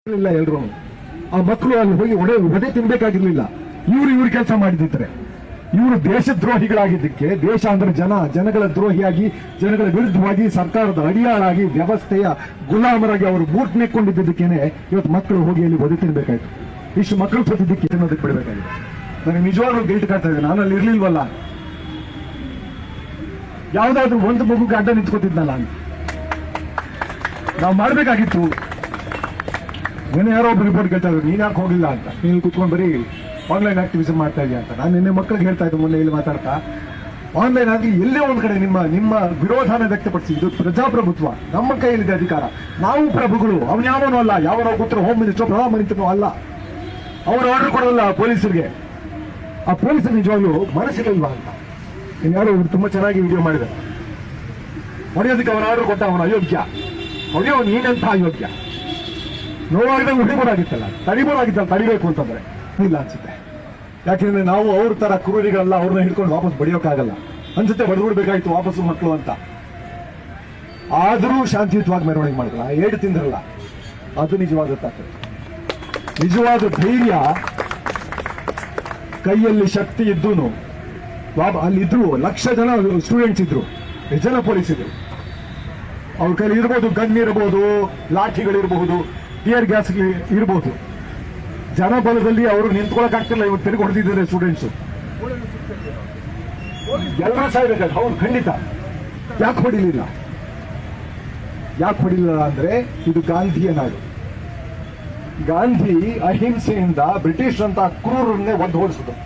ಇಲ್ಲ ಎಲ್ರು ಆ ಮಕ್ಕಳು ಅಲ್ಲಿ ಹೋಗಿ ಒಡೆ ತಿನ್ಬೇಕಾಗಿರ್ಲಿಲ್ಲ. ಇವ್ರು ಕೆಲಸ ಮಾಡಿದ್ರೆ ಇವರು ದೇಶದ್ರೋಹಿಗಳಾಗಿದ್ದಕ್ಕೆ, ದೇಶ ಅಂದ್ರೆ ಜನಗಳ ದ್ರೋಹಿಯಾಗಿ, ಜನಗಳ ವಿರುದ್ಧವಾಗಿ, ಸರ್ಕಾರದ ಅಡಿಯಾಳಾಗಿ, ವ್ಯವಸ್ಥೆಯ ಗುಲಾಮರಾಗಿ ಅವರು ಬೂಟ್ ನೆಕ್ಕೊಂಡಿದ್ದಕ್ಕೇನೆ ಇವತ್ತು ಮಕ್ಕಳು ಹೋಗಿ ಅಲ್ಲಿ ಒದೆ ತಿನ್ಬೇಕಾಯ್ತು. ಇಷ್ಟು ಮಕ್ಕಳು ಸತ್ತಿದ್ದಕ್ಕೆ ಅನ್ನೋದಕ್ಕೆ ಬಿಡಬೇಕಾಗಿದೆ. ನನಗೆ ನಿಜವಾಗ್ಲೂ ಗಿಲ್ಟ್ ಕಾಡ್ತಾ ಇದೆ. ನಾನು ಅಲ್ಲಿ ಇರ್ಲಿಲ್ವಲ್ಲ, ಯಾವ್ದಾದ್ರು ಒಂದು ಮಗುಗೆ ಅಡ್ಡ ನಿಂತ್ಕೋತಿದ್ನಲ್ಲ ಅಂತ ನಾವು ಮಾಡ್ಬೇಕಾಗಿತ್ತು. ನಿನ್ನೆ ಯಾರೋ ಒಬ್ಬ ರಿಪೋರ್ಟ್ ಕೇಳ್ತಾ ಇದ್ರು, ನೀನ್ ಯಾಕೆ ಹೋಗಿಲ್ಲ ಅಂತ. ನೀನು ಕುತ್ಕೊಂಡು ಬರೀ ಆನ್ಲೈನ್ ಆಕ್ಟಿವಿಸಮ್ ಮಾಡ್ತಾ ಇದೆಯಾ ಅಂತ. ನಾನು ನಿನ್ನೆ ಮಕ್ಕಳಿಗೆ ಹೇಳ್ತಾ ಇದ್ದೆ, ಮೊನ್ನೆ ಇಲ್ಲಿ ಮಾತಾಡ್ತಾ, ಆನ್ಲೈನ್ ಆಗಿ ಎಲ್ಲೇ ಒಂದ್ ಕಡೆ ನಿಮ್ಮ ವಿರೋಧನ ವ್ಯಕ್ತಪಡಿಸಿ. ಇದು ಪ್ರಜಾಪ್ರಭುತ್ವ, ನಮ್ಮ ಕೈಯಲ್ಲಿದೆ ಅಧಿಕಾರ. ನಾವು ಪ್ರಭುಗಳು, ಅವನು ಯಾವನೂ ಅಲ್ಲ. ಯಾವನೋ ಕೂತ್ರು ಹೋಮ್ ಮಿನಿಸ್ಟರ್, ಪ್ರಧಾನಮಂತ್ರಿನೂ ಅಲ್ಲ. ಅವರು ಆರ್ಡರ್ ಕೊಡಲ್ಲ ಪೊಲೀಸರಿಗೆ. ಆ ಪೊಲೀಸರು ನಿಜವಾಗ್ಲೂ ಮನಸ್ಸಿರಲ್ವಾ ಅಂತ. ಇನ್ಯಾರು ತುಂಬಾ ಚೆನ್ನಾಗಿ ವಿಡಿಯೋ ಮಾಡಿದ್ದಾರೆ. ಹೊಡೆಯೋದಕ್ಕೆ ಅವನ ಆರ್ಡರ್ ಕೊಟ್ಟ, ಅವನ ಅಯೋಗ್ಯ. ಹೊಡೆಯೋ ನೀನಂತ ಅಯೋಗ್ಯ. ನೋವಾಗಿದ್ದಾಗ ಹೊಡಿಬೋದಾಗಿತ್ತಲ್ಲ, ತಡಿಬೇಕು ಅಂತಂದ್ರೆ ಇಲ್ಲ ಅನ್ಸುತ್ತೆ. ಯಾಕೆಂದ್ರೆ ನಾವು ಅವ್ರ ತರ ಕ್ರೂರಿಗಳಲ್ಲ, ಅವ್ರನ್ನ ಹಿಡ್ಕೊಂಡು ವಾಪಸ್ ಬಡಿಯೋಕ್ಕಾಗಲ್ಲ ಅನ್ಸುತ್ತೆ. ಬಡದ್ಬಿಡ್ಬೇಕಾಯ್ತು ವಾಪಸ್ಸು ಮಕ್ಕಳು ಅಂತ. ಆದರೂ ಶಾಂತಿಯುತವಾಗಿ ಮೆರವಣಿಗೆ ಮಾಡಿದ್ರಲ್ಲ, ಏಡು ತಿಂದ್ರಲ್ಲ, ಅದು ನಿಜವಾದ ತಾಕತ್ತು, ನಿಜವಾದ ಧೈರ್ಯ. ಕೈಯಲ್ಲಿ ಶಕ್ತಿ ಇದ್ದೂನು ಅಲ್ಲಿದ್ರು ಲಕ್ಷ ಜನ ಸ್ಟೂಡೆಂಟ್ಸ್ ಇದ್ರು, ಎಷ್ಟು ಜನ ಪೊಲೀಸ್ ಇದ್ರು. ಅವ್ರ ಕೈಲಿ ಇರ್ಬೋದು, ಗನ್ ಇರಬಹುದು, ಲಾಠಿಗಳಿರಬಹುದು, ಟಿಯರ್ ಗ್ಯಾಸ್ ಇರಬಹುದು. ಜನಬಲದಲ್ಲಿ ಅವರು ನಿಂತ್ಕೊಳಕ್ ಆಗ್ತಿಲ್ಲ. ಇವತ್ತು ತಿರುಗಿ ಹೊಡೆದಿದ್ದಾರೆ ಸ್ಟೂಡೆಂಟ್ಸ್. ಎಲ್ಲರೂ ಸಾಯ್ಬೇಕಾದ್ರೆ ಅವ್ರು ಖಂಡಿತ. ಯಾಕೆ ಹೊಡಿಲಿಲ್ಲ ಅಂದ್ರೆ ಇದು ಗಾಂಧಿಯ ನಾಡು. ಗಾಂಧಿ ಅಹಿಂಸೆಯಿಂದ ಬ್ರಿಟಿಷ್ ಅಂತ ಕ್ರೂರನ್ನೇ ಒದ್ದು ಓಡಿಸಿದ್ರು.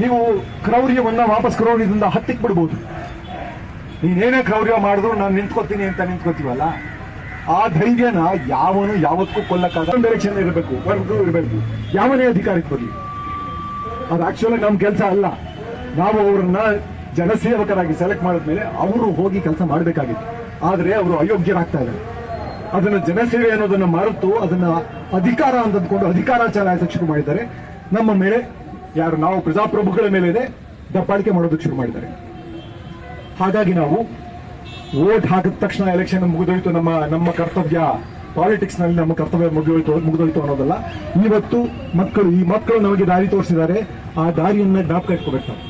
ನೀವು ಕ್ರೌರ್ಯವನ್ನ ವಾಪಸ್ ಕ್ರೌರ್ಯದಿಂದ ಹತ್ತಿಕ್ ಬಿಡ್ಬೋದು. ನೀನೇನೇ ಕ್ರೌರ್ಯ ಮಾಡಿದ್ರು ನಾನು ನಿಂತ್ಕೋತೀನಿ ಅಂತ ನಿಂತ್ಕೋತೀವಲ್ಲ, ಆ ಧೈರ್ಯನ ಯಾವನು ಯಾವತ್ತೂ ಕೊಲ್ಲಕ್ಕಾಗಲ್ಲ. ಡೈರೆಕ್ಷನ್ ಇರಬೇಕು, ವರ್ಗ ಇರಬೇಕು, ಯಾವನೇ ಅಧಿಕಾರಕ್ಕೆ ಬರಲಿ. ಅದು ಆಕ್ಚುಲಿ ನಮ್ಮ ಕೆಲಸ ಅಲ್ಲ. ನಾವು ಅವರನ್ನ ಜನಸೇವಕರಾಗಿ ಸೆಲೆಕ್ಟ್ ಮಾಡಿದ್ಮೇಲೆ ಅವರು ಹೋಗಿ ಕೆಲಸ ಮಾಡಬೇಕಾಗಿತ್ತು. ಆದ್ರೆ ಅವರು ಅಯೋಗ್ಯರಾಗ್ತಾ ಇದ್ದಾರೆ. ಅದನ್ನ ಜನಸೇವೆ ಅನ್ನೋದನ್ನ ಮರೆತು ಅದನ್ನ ಅಧಿಕಾರ ಅಂತಂದ್ಕೊಂಡು ಅಧಿಕಾರ ಚಲಾಯಿಸಕ್ಕೆ ಶುರು ಮಾಡಿದ್ದಾರೆ. ನಮ್ಮ ಮೇಲೆ ಯಾರು ನಾವು ಪ್ರಜಾಪ್ರಭುಗಳ ಮೇಲೆ ದಬ್ಬಾಳಿಕೆ ಮಾಡೋದಕ್ಕೆ ಶುರು ಮಾಡಿದ್ದಾರೆ. ಹಾಗಾಗಿ ನಾವು ವೋಟ್ ಹಾಕಿದ ತಕ್ಷಣ ಎಲೆಕ್ಷನ್ ಮುಗಿದೋಯ್ತು, ನಮ್ಮ ಕರ್ತವ್ಯ, ಪಾಲಿಟಿಕ್ಸ್ ನಲ್ಲಿ ನಮ್ಮ ಕರ್ತವ್ಯ ಮುಗಿದೋಯ್ತು ಅನ್ನೋದಲ್ಲ. ಇವತ್ತು ಈ ಮಕ್ಕಳು ನಮಗೆ ದಾರಿ ತೋರಿಸಿದ್ದಾರೆ. ಆ ದಾರಿಯನ್ನ ಜ್ಞಾಪಕ ಇಟ್ಕೋಬೇಕು ನಾವು.